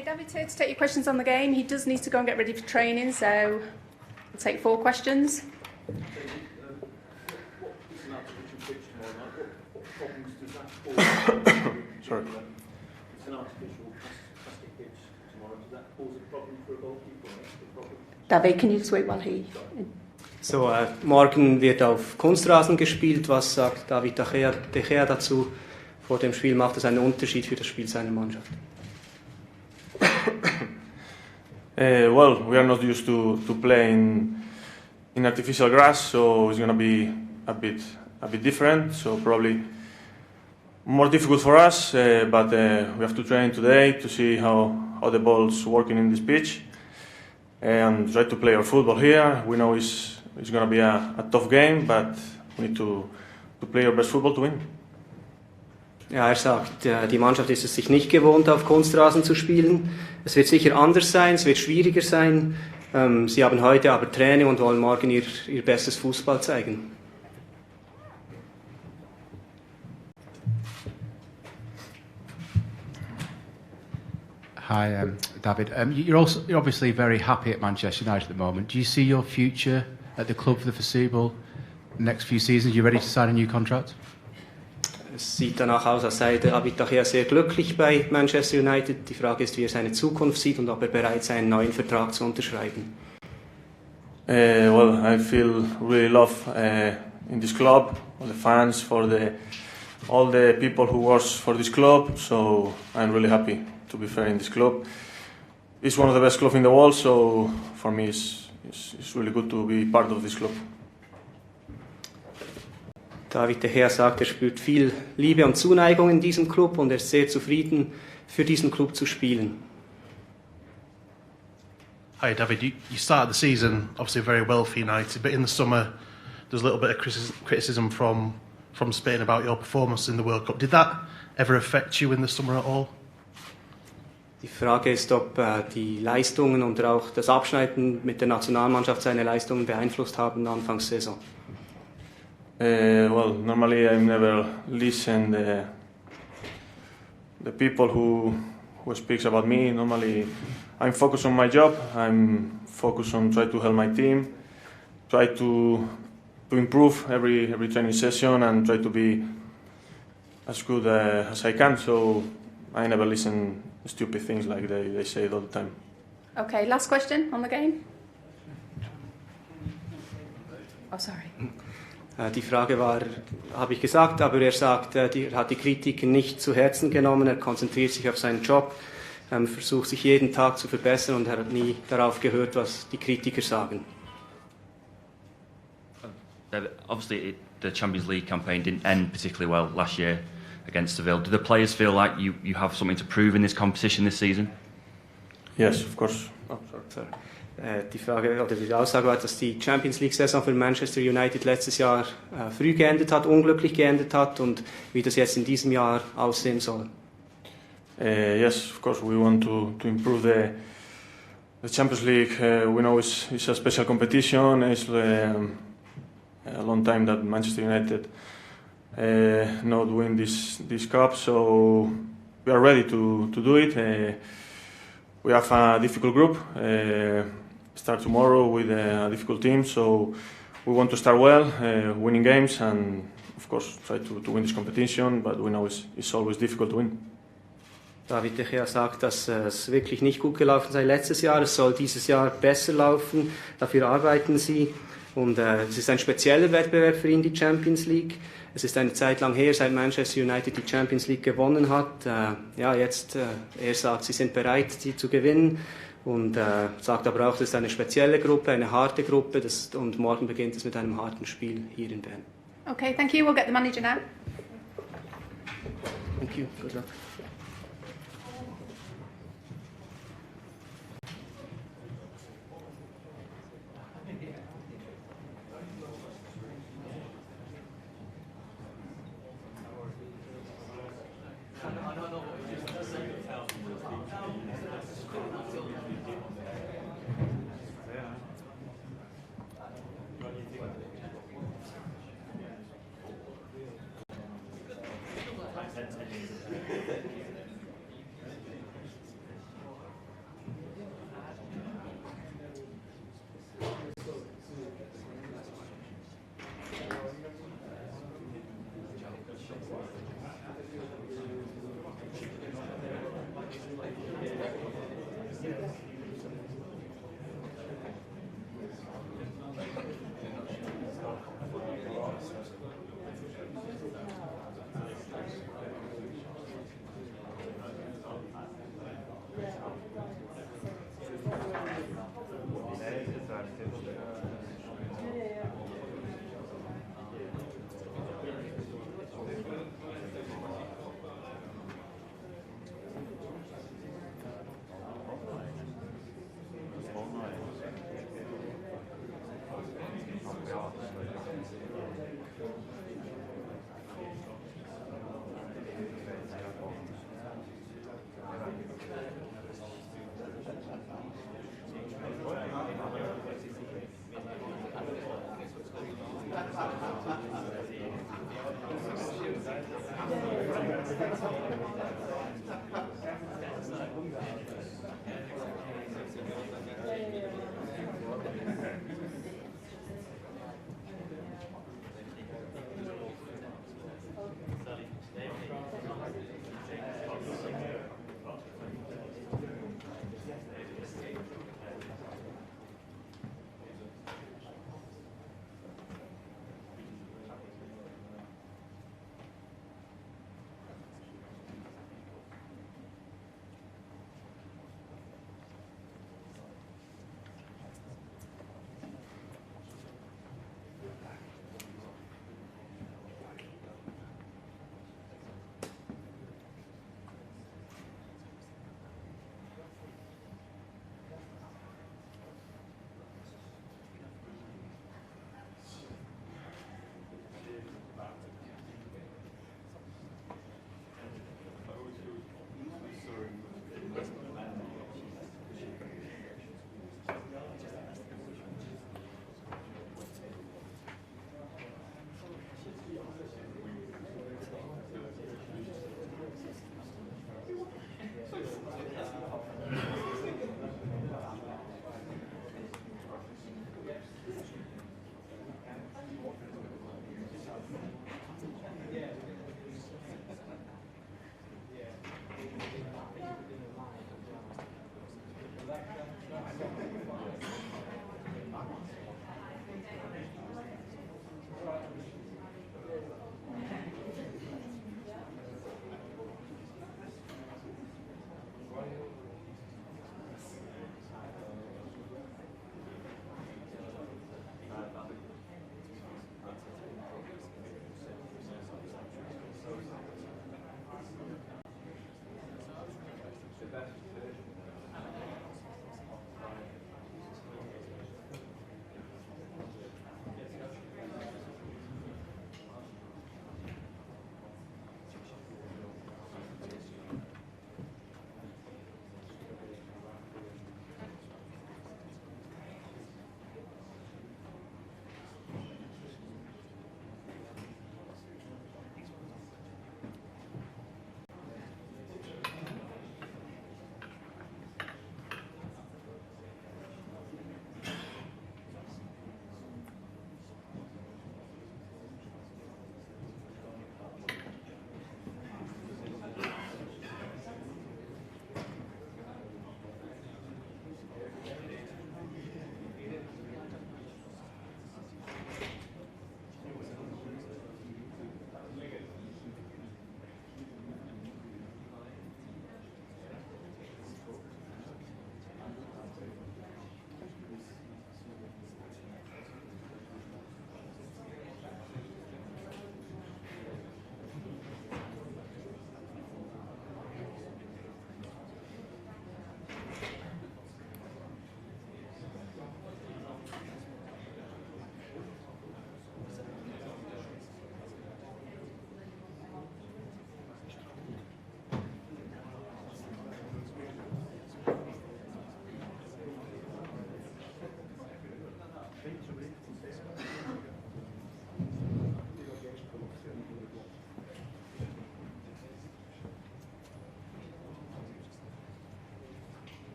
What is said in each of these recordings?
Okay, David's here to take your questions on the game. He does need to go and get ready for training, so we'll take 4 questions. Sorry. It's an artificial plastic pitch tomorrow. Does that cause a problem for a goalkeeper? David, can you just wait while he... So, morgen wird auf Kunstrasen gespielt. Was sagt David De Gea dazu? Vor dem Spiel macht es einen Unterschied für das Spiel seiner Mannschaft. Well, we are not used to play in artificial grass, so it's going to be a bit different. So probably more difficult for us, but we have to train today to see how the ball's working in this pitch and try to play our football here. We know it's going to be a tough game, but we need to play our best football to win. Ja, er sagt, die Mannschaft ist es sich nicht gewohnt, auf Kunstrasen zu spielen. Es wird sicher anders sein, es wird schwieriger sein. Sie haben heute aber Training und wollen morgen ihr bestes Fußball zeigen. Hi, David. You're obviously very happy at Manchester United at the moment. Do you see your future at the club for the foreseeable next few seasons? Are you ready to sign a new contract? Es sieht danach aus, als sei David De Gea sehr glücklich bei Manchester United. Die Frage ist, wie er seine Zukunft sieht und ob er bereit ist, einen neuen Vertrag zu unterschreiben. Well, I feel really love in this club, all the fans, all the people who work for this club. So I'm really happy to be fair in this club. It's one of the best clubs in the world, so for me it's really good to be part of this club. David De Gea sagt, er spürt viel Liebe und Zuneigung in diesem Club und er ist sehr zufrieden, für diesen Club zu spielen. Hi David, you started the season obviously very well for United, but in the summer there's a little bit of criticism from Spain about your performance in the World Cup. Did that ever affect you in the summer at all? Die Frage ist, ob die Leistungen und auch das Abschneiden mit der Nationalmannschaft seine Leistungen beeinflusst haben Anfangssaison. Well, normally I never listen the people who speaks about me. Normally I'm focused on my job. I'm focused on try to help my team, try to improve every training session and try to be as good as I can. So I never listen stupid things like they say it all the time. Okay, last question on the game. Oh, sorry. Die Frage war, habe ich gesagt, aber er sagt, er hat die Kritiken nicht zu Herzen genommen, er konzentriert sich auf seinen Job, versucht sich jeden Tag zu verbessern und er hat nie darauf gehört, was die Kritiker sagen. Obviously, the Champions League campaign didn't end particularly well last year against Seville. Do the players feel like you have something to prove in this competition this season? Yes, of course. Oh, sorry. Die Frage oder die Aussage war, dass die Champions-League-Saison für Manchester United letztes Jahr früh geendet hat, unglücklich geendet hat und wie das jetzt in diesem Jahr aussehen soll. Yes, of course, we want to improve the Champions League. We know it's a special competition. It's a long time that Manchester United not win this cup, so we are ready to do it. We have a difficult group. Start tomorrow with a difficult team, so we want to start well, winning games, and of course try to win this competition. But we know it's always difficult to win. David De Gea sagt, dass es wirklich nicht gut gelaufen sei letztes Jahr. Es soll dieses Jahr besser laufen. Dafür arbeiten sie. Und es ist ein spezieller Wettbewerb für ihn, die Champions League. Es ist eine Zeit lang her, seit Manchester United die Champions League gewonnen hat. Jetzt, er sagt, sie sind bereit, sie zu gewinnen. Und sagt aber auch, das ist eine spezielle Gruppe, eine harte Gruppe. Und morgen beginnt es mit einem harten Spiel hier in Bern. Okay, thank you. We'll get the manager now. Thank you. Good luck.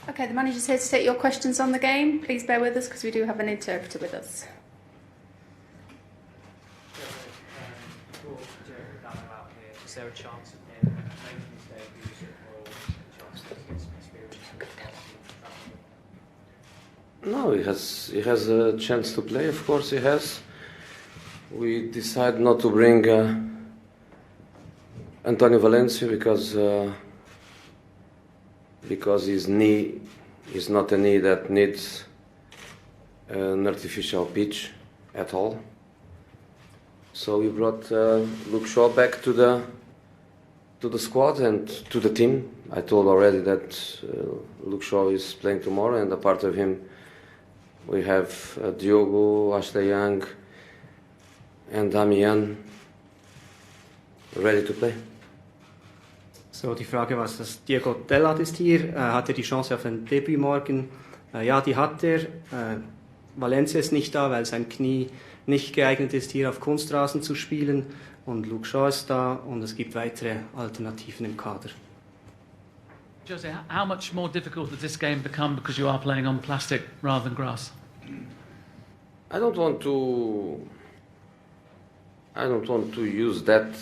Okay, the manager's here to take your questions on the game. Please bear with us because we do have an interpreter with us. Is there a chance of him making his debut or a chance to get some experience? No, he has a chance to play. Of course, he has. We decided not to bring Antonio Valencia because his knee is not a knee that needs an artificial pitch at all. So we brought Luke Shaw back to the squad and to the team. I told already that Luke Shaw is playing tomorrow, and a part of him We have Diogo, Ashley Young, and Damian ready to play. So, die Frage war, dass Diego Dellat ist hier, hat er die Chance auf ein Debüt morgen? Ja, die hat er. Valencia ist nicht da, weil sein Knie nicht geeignet ist, hier auf Kunstrasen zu spielen. Und Luke Shaw ist da und es gibt weitere Alternativen im Kader. Jose, how much more difficult has this game become because you are playing on plastic rather than grass? I don't want to use that,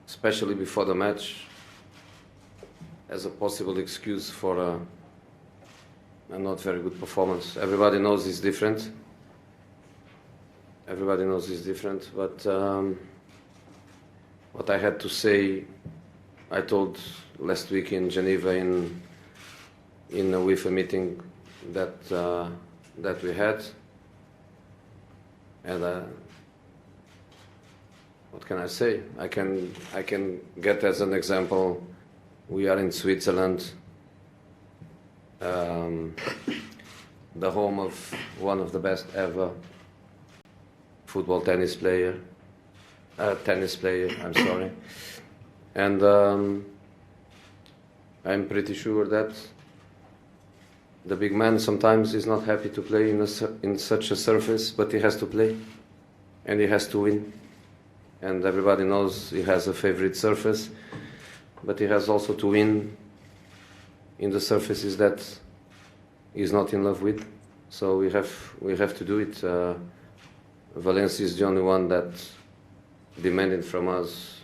especially before the match, as a possible excuse for a not very good performance. Everybody knows it's different. Everybody knows it's different, but what I had to say, I told last week in Geneva in a UEFA meeting that we had, and what can I say? I can get as an example. We are in Switzerland, the home of one of the best ever tennis player. I'm sorry, and I'm pretty sure that the big man sometimes is not happy to play in such a surface, but he has to play, and he has to win. And everybody knows he has a favorite surface, but he has also to win in the surfaces that he's not in love with. So we have to do it. Valencia is the only one that demanded from us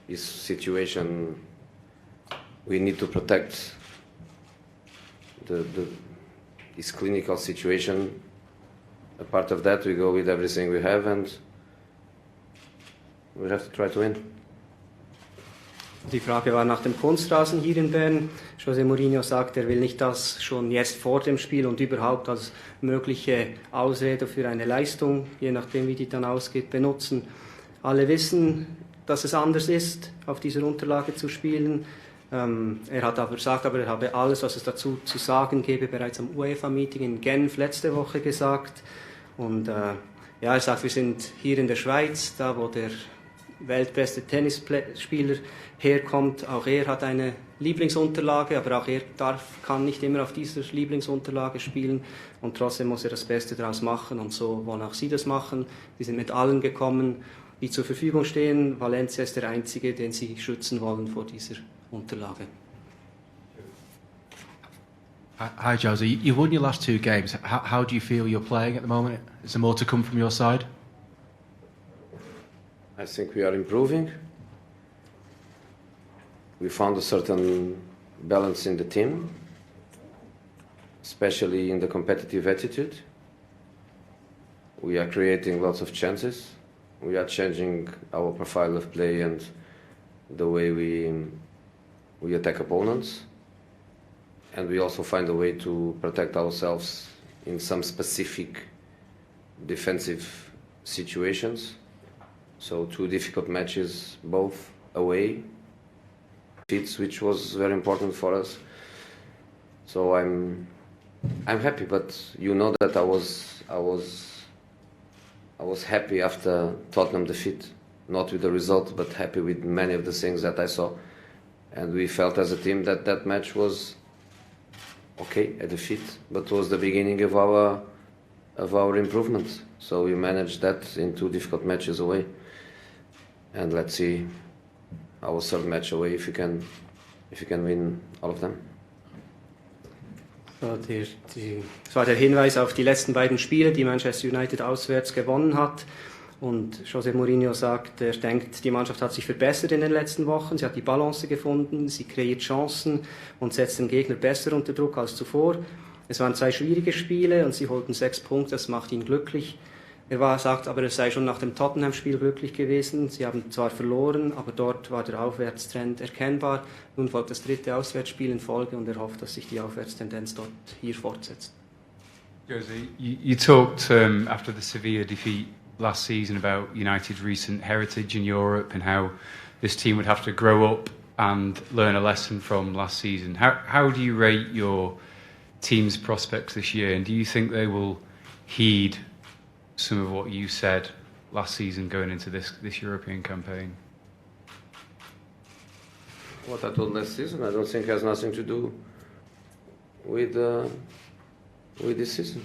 his situation. We need to protect his clinical situation. A part of that, we go with everything we have, and we have to try to win. Die Frage war nach dem Kunstrasen hier in Bern. José Mourinho sagt, er will nicht das schon jetzt vor dem Spiel und überhaupt als mögliche Ausrede für eine Leistung, je nachdem wie die dann ausgeht, benutzen. Alle wissen, dass es anders ist, auf dieser Unterlage zu spielen. Er hat aber gesagt, er habe alles, was es dazu zu sagen gebe, bereits am UEFA-Meeting in Genf letzte Woche gesagt. Und ja, er sagt, wir sind hier in der Schweiz, da wo der weltbeste Tennisspieler herkommt. Auch er hat eine Lieblingsunterlage, aber auch er kann nicht immer auf dieser Lieblingsunterlage spielen. Und trotzdem muss er das Beste daraus machen. Und so wollen auch sie das machen. Die sind mit allen gekommen, die zur Verfügung stehen. Valencia ist der Einzige, den sie schützen wollen vor dieser Unterlage. Hi, Jose. You won your last two games. How do you feel you're playing at the moment? Is there more to come from your side? I think we are improving. We found a certain balance in the team, especially in the competitive attitude. We are creating lots of chances. We are changing our profile of play and the way we attack opponents. And we also find a way to protect ourselves in some specific defensive situations. So 2 difficult matches, both away, which was very important for us. So I'm happy, but you know that I was happy after Tottenham defeat, not with the result, but happy with many of the things that I saw. And we felt as a team that that match was okay, a defeat, but was the beginning of our improvement. So we managed that in 2 difficult matches away. And let's see our third match away if you can win all of them. So, das war der Hinweis auf die letzten beiden Spiele, die Manchester United auswärts gewonnen hat. Und José Mourinho sagt, er denkt, die Mannschaft hat sich verbessert in den letzten Wochen. Sie hat die Balance gefunden, sie kreiert Chancen und setzt den Gegner besser unter Druck als zuvor. Es waren 2 schwierige Spiele und sie holten 6 Punkte, das macht ihn glücklich. Sagt aber, er sei schon nach dem Tottenham-Spiel glücklich gewesen. Sie haben zwar verloren, aber dort war der Aufwärtstrend erkennbar. Nun folgt das 3. Auswärtsspiel in Folge und er hofft, dass sich die Aufwärtstendenz dort hier fortsetzt. Jose, you talked after the Sevilla defeat last season about United's recent heritage in Europe and how this team would have to grow up and learn a lesson from last season. How do you rate your team's prospects this year, and do you think they will heed some of what you said last season going into this European campaign? What I told last season, I don't think has nothing to do with this season.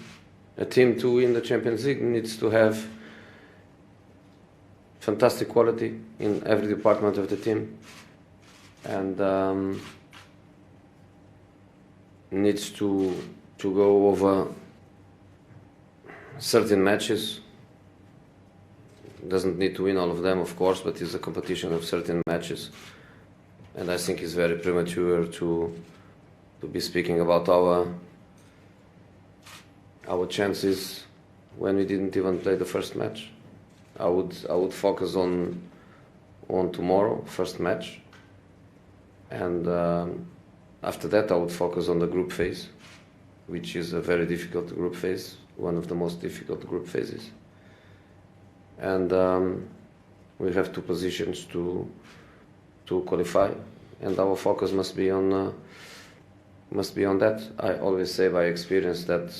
A team to win the Champions League needs to have fantastic quality in every department of the team, and needs to go over certain matches. Doesn't need to win all of them, of course, but it's a competition of certain matches. And I think it's very premature to be speaking about our chances when we didn't even play the first match. I would focus on tomorrow, first match, and after that I would focus on the group phase, which is a very difficult group phase, one of the most difficult group phases. And we have 2 positions to qualify, and our focus must be on that. I always say by experience that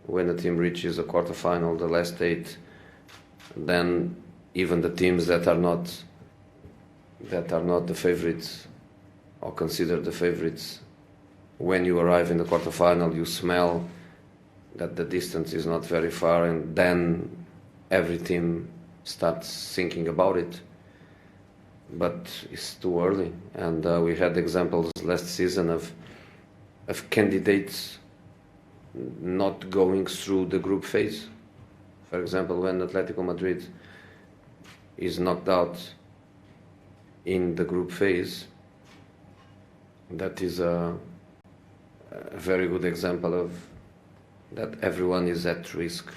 when a team reaches a quarterfinal, the last 8, then even the teams that are not the favorites or considered the favorites, when you arrive in the quarterfinal, you smell that the distance is not very far, and then every team starts thinking about it. But it's too early, and we had examples last season of candidates not going through the group phase. For example, when Atletico Madrid is knocked out in the group phase, that is a very good example of that everyone is at risk.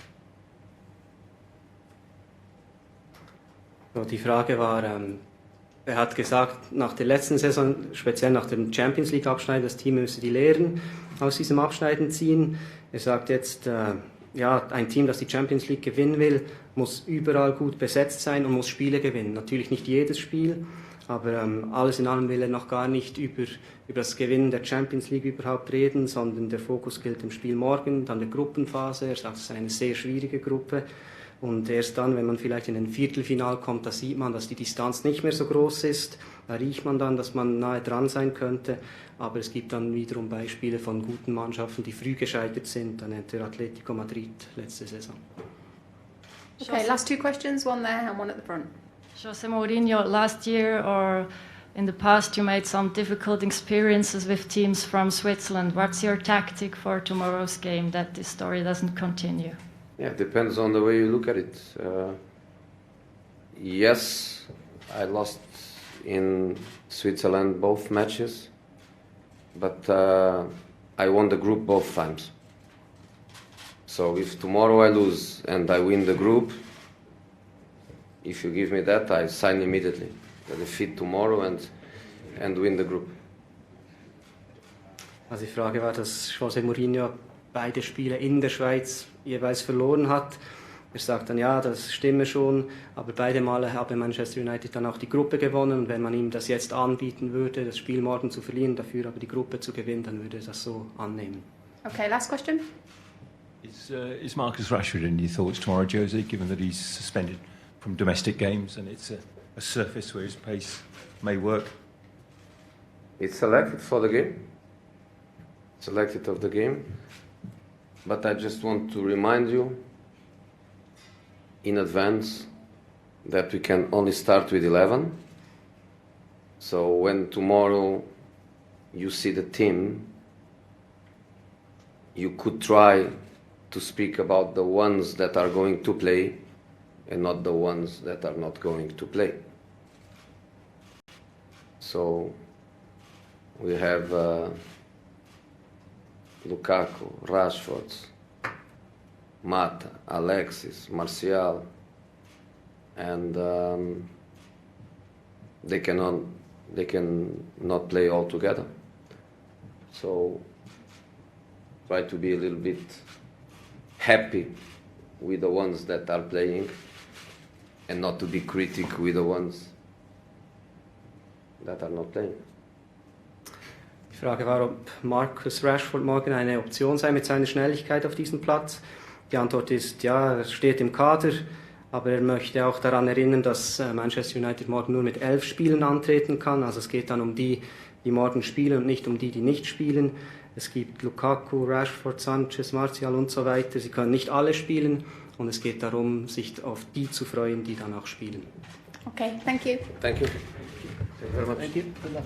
So, die Frage war, hat gesagt, nach der letzten Saison, speziell nach dem Champions-League-Abschneiden, das Team müsse die Lehren aus diesem Abschneiden ziehen. Er sagt jetzt, ein Team, das die Champions League gewinnen will, muss überall gut besetzt sein und muss Spiele gewinnen. Natürlich nicht jedes Spiel, aber alles in allem will er noch gar nicht über das Gewinnen der Champions League überhaupt reden, sondern der Fokus gilt dem Spiel morgen, dann der Gruppenphase. Er sagt, es ist eine sehr schwierige Gruppe. Und erst dann, wenn man vielleicht in ein Viertelfinal kommt, da sieht man, dass die Distanz nicht mehr so groß ist. Da riecht man dann, dass man nahe dran sein könnte. Aber es gibt dann wiederum Beispiele von guten Mannschaften, die früh gescheitert sind. Da nennt er Atletico Madrid letzte Saison. Okay, last 2 questions, one there and one at the front. José Mourinho, last year or in the past you made some difficult experiences with teams from Switzerland. What's your tactic for tomorrow's game that this story doesn't continue? Yeah, it depends on the way you look at it. Yes, I lost in Switzerland both matches, but I won the group both times. So if tomorrow I lose and I win the group, if you give me that, I sign immediately. I defeat tomorrow and win the group. Also die Frage war, dass José Mourinho beide Spiele in der Schweiz jeweils verloren hat. Er sagt dann, ja, das stimme schon, aber beide Male habe Manchester United dann auch die Gruppe gewonnen, und wenn man ihm das jetzt anbieten würde, das Spiel morgen zu verlieren, dafür aber die Gruppe zu gewinnen, dann würde er das so annehmen. Okay, last question. Is Marcus Rashford in your thoughts tomorrow, Jose, given that he's suspended from domestic games and it's a surface where his pace may work? It's selected for the game. Selected of the game. But I just want to remind you in advance that we can only start with 11. So when tomorrow you see the team, you could try to speak about the ones that are going to play and not the ones that are not going to play. So we have Lukaku, Rashford, Mata, Alexis, Martial, and they cannot play all together. So try to be a little bit happy with the ones that are playing and not to be critical with the ones that are not playing. Die Frage war, ob Marcus Rashford morgen eine Option sei mit seiner Schnelligkeit auf diesem Platz. Die Antwort ist ja, er steht im Kader, aber er möchte auch daran erinnern, dass Manchester United morgen nur mit 11 Spielern antreten kann. Also es geht dann um die, die morgen spielen und nicht um die, die nicht spielen. Es gibt Lukaku, Rashford, Sanchez, Martial und so weiter. Sie können nicht alle spielen und es geht darum, sich auf die zu freuen, die dann auch spielen. Okay, thank you. Thank you. Thank you very much. Thank you. Good luck.